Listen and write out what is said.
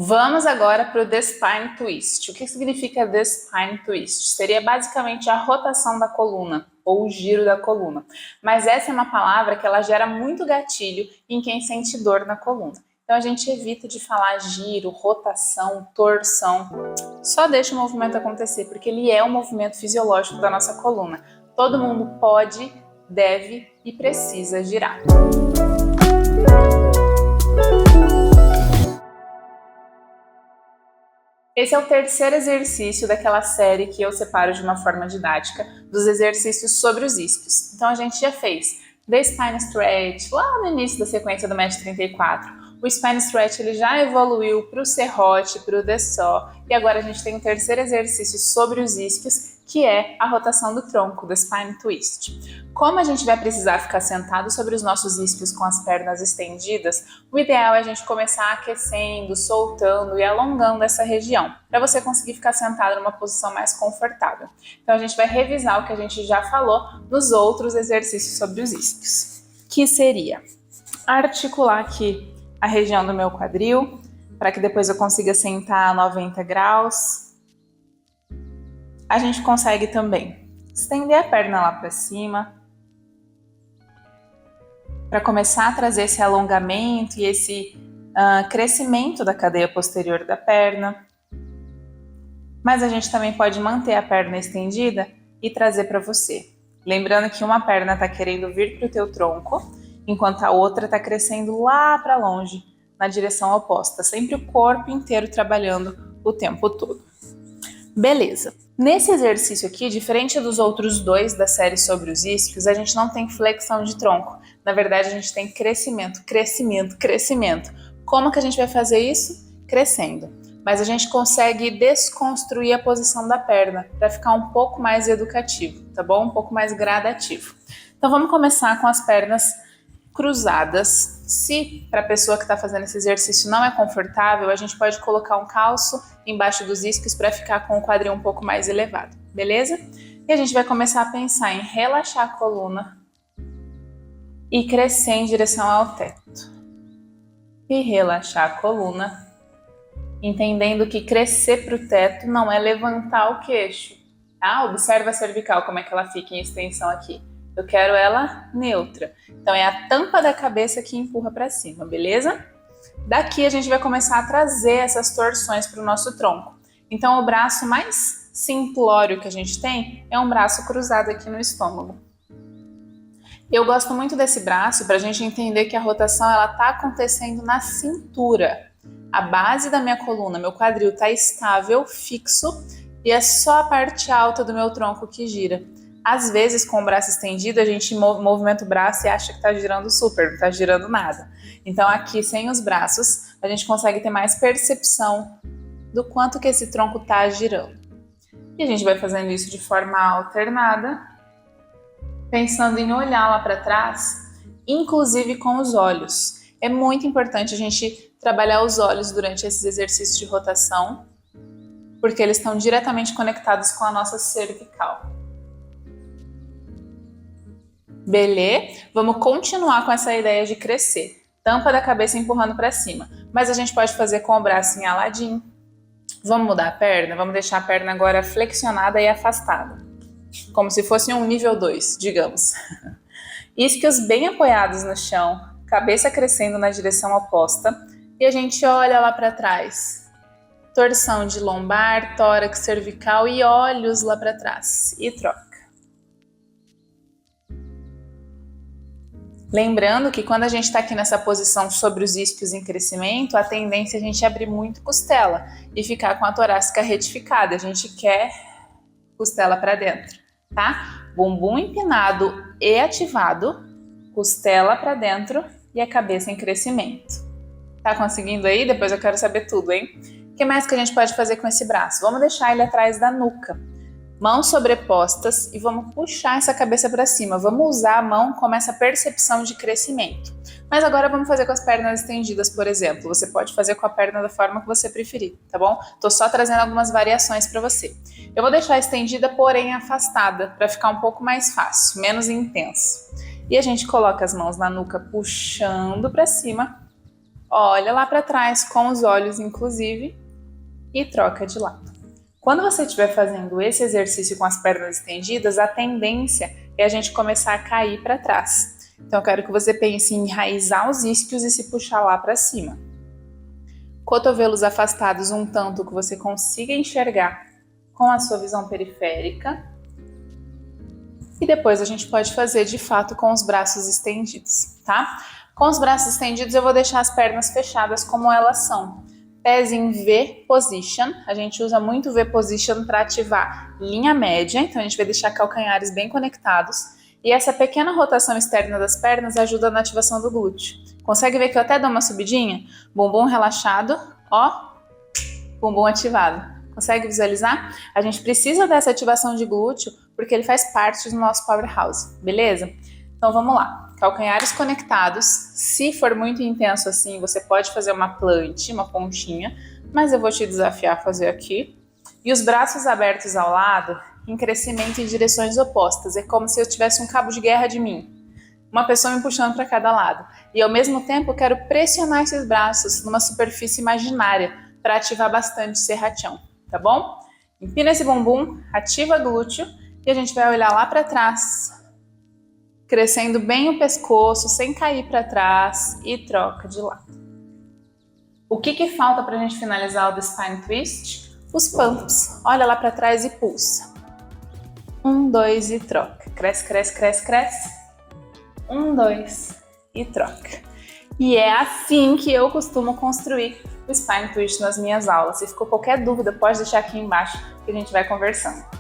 Vamos agora para o The Spine Twist. O que significa The Spine Twist? Seria basicamente a rotação da coluna, ou o giro da coluna. Mas essa é uma palavra que ela gera muito gatilho em quem sente dor na coluna. Então a gente evita de falar giro, rotação, torção. Só deixa o movimento acontecer, porque ele é um movimento fisiológico da nossa coluna. Todo mundo pode, deve e precisa girar. Esse é o terceiro exercício daquela série que eu separo de uma forma didática dos exercícios sobre os isquios. Então a gente já fez The Spine Stretch lá no início da sequência do MET 34. O Spine Stretch ele já evoluiu para o serrote, para o The Saw, e agora a gente tem o terceiro exercício sobre os isquios, que é a rotação do tronco, do Spine Twist. Como a gente vai precisar ficar sentado sobre os nossos isquios com as pernas estendidas, o ideal é a gente começar aquecendo, soltando e alongando essa região, para você conseguir ficar sentado numa posição mais confortável. Então a gente vai revisar o que a gente já falou nos outros exercícios sobre os isquios, que seria articular aqui a região do meu quadril, para que depois eu consiga sentar a 90 graus. A gente consegue também estender a perna lá para cima, para começar a trazer esse alongamento e esse crescimento da cadeia posterior da perna. Mas a gente também pode manter a perna estendida e trazer para você. Lembrando que uma perna está querendo vir para o teu tronco, enquanto a outra está crescendo lá para longe, na direção oposta. Sempre o corpo inteiro trabalhando o tempo todo. Beleza. Nesse exercício aqui, diferente dos outros dois da série sobre os isquios, a gente não tem flexão de tronco. Na verdade, a gente tem crescimento, crescimento, crescimento. Como que a gente vai fazer isso? Crescendo. Mas a gente consegue desconstruir a posição da perna para ficar um pouco mais educativo, tá bom? Um pouco mais gradativo. Então vamos começar com as pernas cruzadas. Se para a pessoa que está fazendo esse exercício não é confortável, a gente pode colocar um calço embaixo dos isquios para ficar com o quadril um pouco mais elevado, beleza? E a gente vai começar a pensar em relaxar a coluna e crescer em direção ao teto. E relaxar a coluna, entendendo que crescer para o teto não é levantar o queixo, tá? Observa a cervical, como é que ela fica em extensão aqui. Eu quero ela neutra. Então é a tampa da cabeça que empurra para cima, beleza? Daqui a gente vai começar a trazer essas torções para o nosso tronco. Então o braço mais simplório que a gente tem é um braço cruzado aqui no estômago. Eu gosto muito desse braço para a gente entender que a rotação ela está acontecendo na cintura. A base da minha coluna, meu quadril está estável, fixo, e é só a parte alta do meu tronco que gira. Às vezes, com o braço estendido, a gente movimenta o braço e acha que está girando super, não está girando nada. Então, aqui, sem os braços, a gente consegue ter mais percepção do quanto que esse tronco está girando. E a gente vai fazendo isso de forma alternada, pensando em olhar lá para trás, inclusive com os olhos. É muito importante a gente trabalhar os olhos durante esses exercícios de rotação, porque eles estão diretamente conectados com a nossa cervical. Beleza? Vamos continuar com essa ideia de crescer. Tampa da cabeça empurrando para cima. Mas a gente pode fazer com o braço em aladinho. Vamos mudar a perna? Vamos deixar a perna agora flexionada e afastada. Como se fosse um nível 2, digamos. Isquios bem apoiados no chão, cabeça crescendo na direção oposta. E a gente olha lá para trás. Torção de lombar, tórax, cervical e olhos lá para trás. E troca. Lembrando que quando a gente está aqui nessa posição sobre os isquios em crescimento, a tendência é a gente abrir muito costela e ficar com a torácica retificada. A gente quer costela para dentro, tá? Bumbum empinado e ativado, costela para dentro e a cabeça em crescimento. Tá conseguindo aí? Depois eu quero saber tudo, hein? O que mais que a gente pode fazer com esse braço? Vamos deixar ele atrás da nuca. Mãos sobrepostas e vamos puxar essa cabeça para cima. Vamos usar a mão como essa percepção de crescimento. Mas agora vamos fazer com as pernas estendidas, por exemplo. Você pode fazer com a perna da forma que você preferir, tá bom? Tô só trazendo algumas variações para você. Eu vou deixar estendida, porém afastada, para ficar um pouco mais fácil, menos intenso. E a gente coloca as mãos na nuca puxando para cima olha lá para trás com os olhos, inclusive, e troca de lado. Quando você estiver fazendo esse exercício com as pernas estendidas, a tendência é a gente começar a cair para trás. Então, eu quero que você pense em enraizar os isquios e se puxar lá para cima. Cotovelos afastados um tanto que você consiga enxergar com a sua visão periférica. E depois a gente pode fazer de fato com os braços estendidos, tá? Com os braços estendidos eu vou deixar as pernas fechadas como elas são. Pés em V position, a gente usa muito V position para ativar linha média, então a gente vai deixar calcanhares bem conectados. E essa pequena rotação externa das pernas ajuda na ativação do glúteo. Consegue ver que eu até dou uma subidinha? Bumbum relaxado, ó, bumbum ativado. Consegue visualizar? A gente precisa dessa ativação de glúteo porque ele faz parte do nosso powerhouse, beleza? Então vamos lá. Calcanhares conectados. Se for muito intenso assim, você pode fazer uma planche, uma pontinha, mas eu vou te desafiar a fazer aqui. E os braços abertos ao lado, em crescimento em direções opostas. É como se eu tivesse um cabo de guerra de mim. Uma pessoa me puxando para cada lado. E ao mesmo tempo eu quero pressionar esses braços numa superfície imaginária para ativar bastante esse serrachão, tá bom? Empina esse bumbum, ativa glúteo e a gente vai olhar lá para trás, crescendo bem o pescoço, sem cair para trás e troca de lado. O que falta para a gente finalizar o do Spine Twist? Os pumps. Olha lá para trás e pulsa. 1, 2 e troca. Cresce, cresce, cresce, cresce. 1, 2 e troca. E é assim que eu costumo construir o Spine Twist nas minhas aulas. Se ficou qualquer dúvida, pode deixar aqui embaixo que a gente vai conversando.